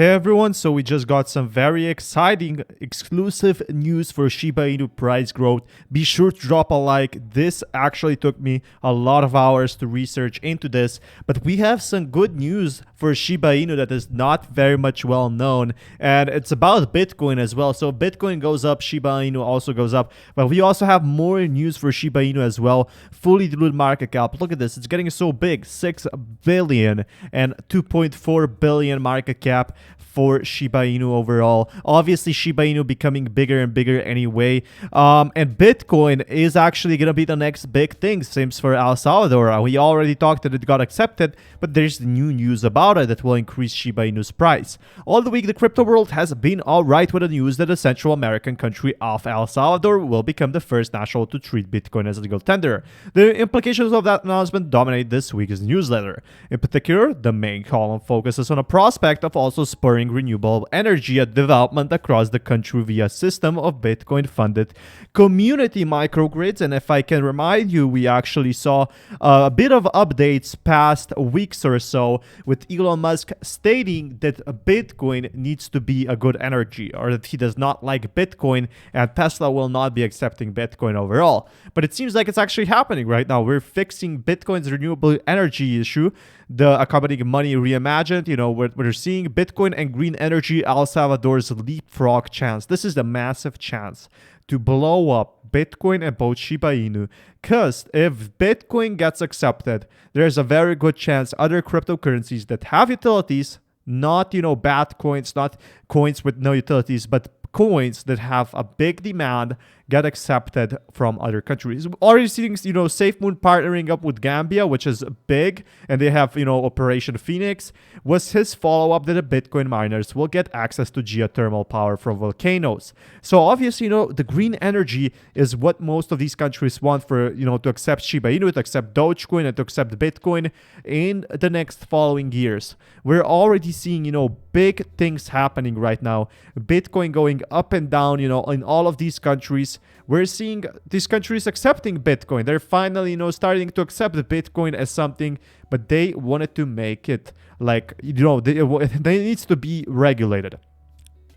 Hey everyone, so we just got some very exciting exclusive news for Shiba Inu price growth. Be sure to drop a like. This actually took me a lot of hours to research into this, but we have some good news for Shiba Inu that is not very much well known, and it's about Bitcoin as well. So Bitcoin goes up, Shiba Inu also goes up, but we also have more news for Shiba Inu as well. Fully diluted market cap. Look at this, it's getting so big, 6 billion and 2.4 billion market cap for Shiba Inu overall. Obviously, Shiba Inu becoming bigger and bigger anyway. And Bitcoin is actually going to be the next big thing, seems, for El Salvador. We already talked that it got accepted, but there's new news about it that will increase Shiba Inu's price. All the week, the crypto world has been alright with the news that the Central American country of El Salvador will become the first national to treat Bitcoin as a legal tender. The implications of that announcement dominate this week's newsletter. In particular, the main column focuses on a prospect of also spurring renewable energy development across the country via a system of Bitcoin-funded community microgrids. And if I can remind you, we actually saw a bit of updates past weeks or so with Elon Musk stating that Bitcoin needs to be a good energy, or that he does not like Bitcoin and Tesla will not be accepting Bitcoin overall. But it seems like it's actually happening right now. We're fixing Bitcoin's renewable energy issue, the accompanying money reimagined. You know, we're seeing Bitcoin and green energy El Salvador's leapfrog chance. This is the massive chance to blow up Bitcoin and both Shiba Inu, because if Bitcoin gets accepted, there's a very good chance other cryptocurrencies that have utilities, not, you know, bad coins, not coins with no utilities, but coins that have a big demand, get accepted from other countries. Already seeing, you know, SafeMoon partnering up with Gambia, which is big, and they have, you know, Operation Phoenix. Was his follow-up that the Bitcoin miners will get access to geothermal power from volcanoes. So obviously, you know, the green energy is what most of these countries want for, you know, to accept Shiba Inu, to accept Dogecoin, and to accept Bitcoin in the next following years. We're already seeing, you know, big things happening right now. Bitcoin going up and down, you know, in all of these countries. We're seeing these countries accepting Bitcoin. They're finally, you know, starting to accept Bitcoin as something, but they wanted to make it like, you know, they needs to be regulated.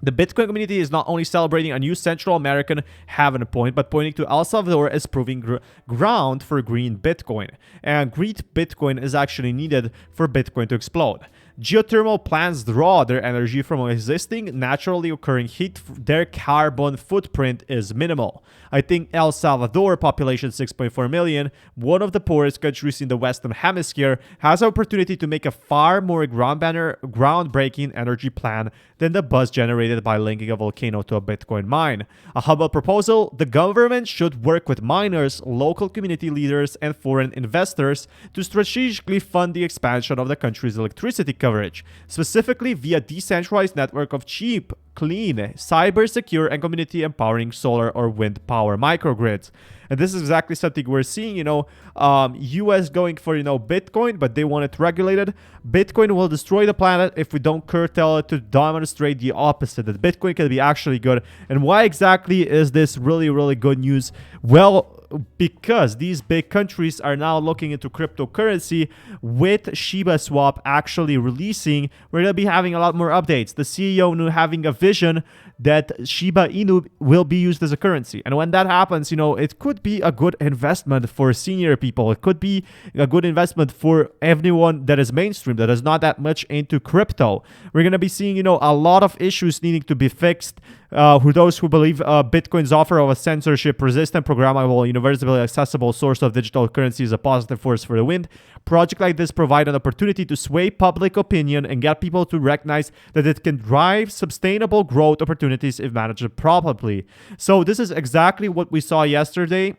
The Bitcoin community is not only celebrating a new Central American halving point, but pointing to El Salvador as proving ground for green Bitcoin. And green Bitcoin is actually needed for Bitcoin to explode. Geothermal plants draw their energy from existing naturally occurring heat. Their carbon footprint is minimal. I think El Salvador, population 6.4 million, one of the poorest countries in the Western Hemisphere, has the opportunity to make a far more groundbreaking energy plan than the buzz generated by linking a volcano to a Bitcoin mine. A humble proposal: the government should work with miners, local community leaders, and foreign investors to strategically fund the expansion of the country's electricity coverage, specifically via decentralized network of cheap, clean, cyber-secure, and community-empowering solar or wind power microgrids. And this is exactly something we're seeing, you know, US going for, you know, Bitcoin, but they want it regulated. Bitcoin will destroy the planet if we don't curtail it, to demonstrate the opposite, that Bitcoin can be actually good. And why exactly is this really, really good news? Well, because these big countries are now looking into cryptocurrency, with Shiba Swap actually releasing. We're going to be having a lot more updates. The CEO knew, having a vision that Shiba Inu will be used as a currency. And when that happens, you know, it could be a good investment for senior people. It could be a good investment for everyone that is mainstream, that is not that much into crypto. We're going to be seeing, you know, a lot of issues needing to be fixed. For those who believe Bitcoin's offer of a censorship-resistant, programmable, universally accessible source of digital currency is a positive force for the wind, projects like this provide an opportunity to sway public opinion and get people to recognize that it can drive sustainable growth opportunities if managed properly. So this is exactly what we saw yesterday.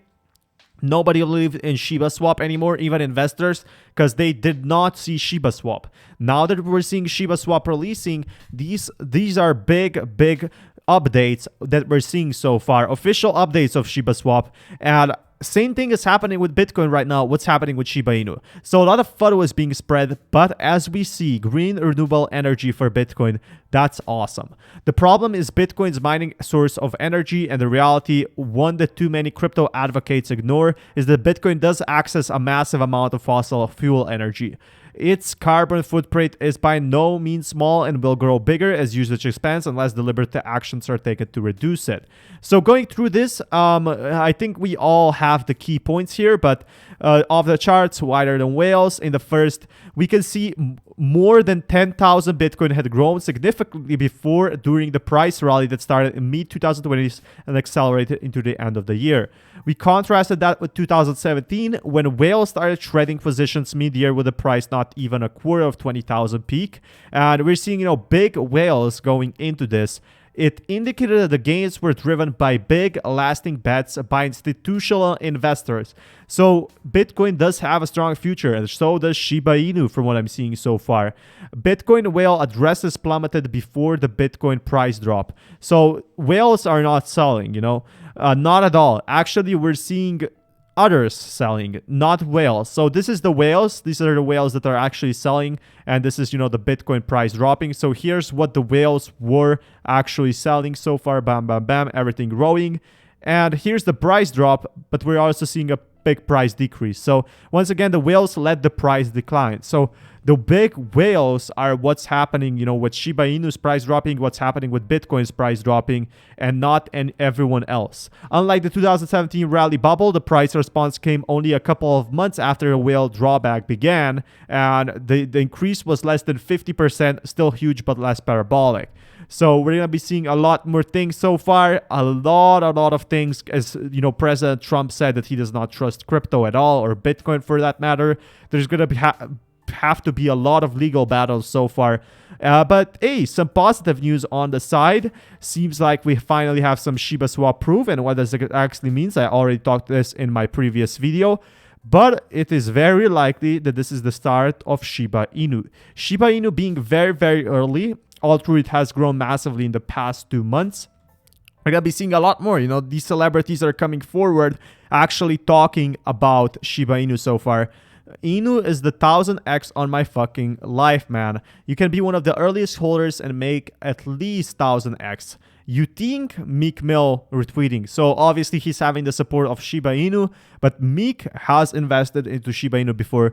Nobody believed in Shiba Swap anymore, even investors, because they did not see Shiba Swap. Now that we're seeing Shiba Swap releasing, these are big updates that we're seeing so far, official updates of Shiba Swap. And same thing is happening with Bitcoin right now. What's happening with Shiba Inu? So a lot of FUD is being spread, but as we see green renewable energy for Bitcoin, that's awesome. The problem is Bitcoin's mining source of energy, and the reality, one that too many crypto advocates ignore, is that Bitcoin does access a massive amount of fossil fuel energy. its carbon footprint is by no means small and will grow bigger as usage expands unless deliberate actions are taken to reduce it. So going through this, I think we all have the key points here, but of the charts, wider than whales. In the first, we can see more than 10,000 Bitcoin had grown significantly before during the price rally that started in mid-2020s and accelerated into the end of the year. We contrasted that with 2017 when whales started shredding positions mid-year with the price not even a quarter of 20,000 peak. And we're seeing, big whales going into this. It indicated that the gains were driven by big, lasting bets by institutional investors. So Bitcoin does have a strong future, and so does Shiba Inu from what I'm seeing so far. Bitcoin whale addresses plummeted before the Bitcoin price drop. So whales are not selling, not at all. Actually, we're seeing others selling, not whales. So this is the whales. These are the whales that are actually selling, and this is, the Bitcoin price dropping. So here's what the whales were actually selling so far. Bam, bam, bam, everything growing. And here's the price drop, but we're also seeing a big price decrease. So once again, the whales led the price decline. So the big whales are what's happening, with Shiba Inu's price dropping, what's happening with Bitcoin's price dropping, and not everyone else. Unlike the 2017 rally bubble, the price response came only a couple of months after the whale drawback began, and the increase was less than 50%, still huge but less parabolic. So we're going to be seeing a lot more things so far, a lot of things. As President Trump said that he does not trust crypto at all, or Bitcoin for that matter. There's going to be have to be a lot of legal battles so far. But hey, some positive news on the side. Seems like we finally have some Shiba Swap proof, and what does it actually means? I already talked this in my previous video. But it is very likely that this is the start of Shiba Inu. Shiba Inu being very, very early, although it has grown massively in the past 2 months. We're going to be seeing a lot more. These celebrities are coming forward actually talking about Shiba Inu so far. Inu is the 1000x on my fucking life, man. You can be one of the earliest holders and make at least 1000x. You think Meek Mill retweeting. So obviously he's having the support of Shiba Inu, but Meek has invested into Shiba Inu before.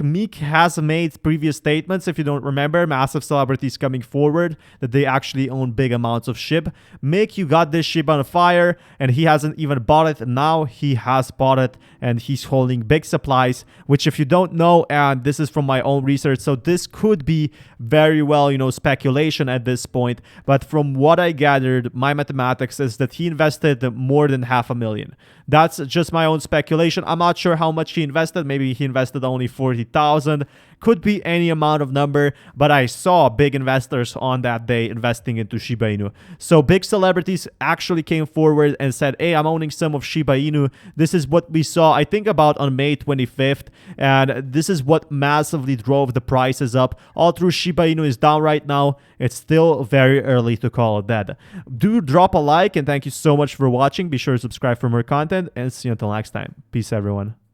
Meek has made previous statements, if you don't remember, massive celebrities coming forward that they actually own big amounts of SHIB. Meek, you got this SHIB on fire, and he hasn't even bought it. Now he has bought it, and he's holding big supplies, which if you don't know, and this is from my own research, so this could be very well, speculation at this point, but from what I gathered, my mathematics is that he invested more than $500,000. That's just my own speculation. I'm not sure how much he invested. Maybe he invested only 40,000. Could be any amount of number, but I saw big investors on that day investing into Shiba Inu. So big celebrities actually came forward and said, hey, I'm owning some of Shiba Inu. This is what we saw, I think, about on May 25th. And this is what massively drove the prices up. All through Shiba Inu is down right now. It's still very early to call it dead. Do drop a like, and thank you so much for watching. Be sure to subscribe for more content, and see you until next time. Peace, everyone.